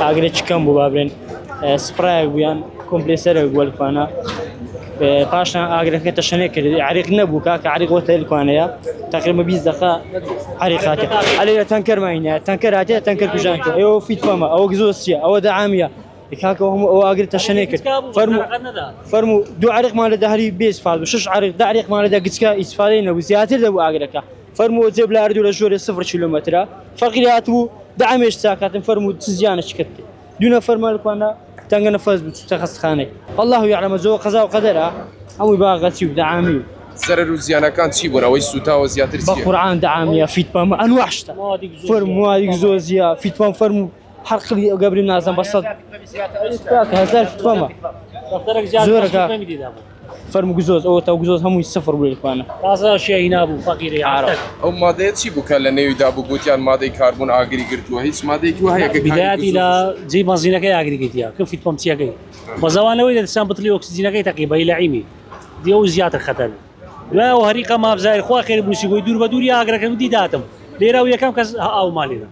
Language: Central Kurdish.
ئاگرێکی کەم بوو بابرێن سپرایەک بوویان کۆمپلێسەرێک بووە لەکوانە پاشان ئاگرەکە تەشەنێ کرد عریق نەبوو کاکە عریق وەتە لەکوانەیە تقریبا 20 دقیقە عریقاتێ ئەلێ تەنکەر ماینە تەنکەر هاتێ تەنکەر کوژان کرد ئێوە فیتفەمە ئەوە گزۆسیە ئەوە دەعامیە کاکە ئەوە ئاگر تەشەنێ کرد فەرموو دوو عریقمان لە دەهری بێ ئیسفاد 6 عریق 10 عریقمان لەدا گچکە ئیسفادەی نەبوو زیاتر دەبوو ئاگرەکە فەرموو جێب لە هەردوو لە ژۆرە 0 کیلۆمەترە فەقیری هاتبوو دەعامێش چاکاتن فەرموو چ زیانەش کرد دوو نەفەرمان لەکوانە تەنگە نەفەس بوو چوتە خەستەخانەی الله یعلم زۆر قەزا و قەدەرە هەمووی باغەتی و دەعامی سەرەر و زیانەکان چی بوون ئەوەی سوتاوە زیاتر بە قورعان دەعامیە فیتپام ئەنواع شتە فەرمووی زۆزیە فیتپام فەرموو حرقی گەبری نازم بە 1000 فیتپامە زۆرەکە فەرموو گزۆز ئەوە تا گزۆز هەمووی سفر بوو لەکوانە تازە شێهی نابوو فەقیری عارف ئەو مادەیە چی بوو کە لە نێویدا بوو گوتیان مادەی کاربوون ئاگری گرتووە هیچ مادەیەکی وایە کە بدایەتی لە جێی بەنزینەکەی ئاگریگرتیە کە فیتپام چیەکەی بە زەوانەوەی دەستان بتلی ئۆکسیجینەکەی تەقیبەی لە عیمی دیە و زیاتر خەتەر دوای ئەو هەریقە مابزای خوا خێر بووسی بۆی دوور بە دووری ئاگرەکەم دیداتم لێرە و یەکەم کەس ئاو مالێدا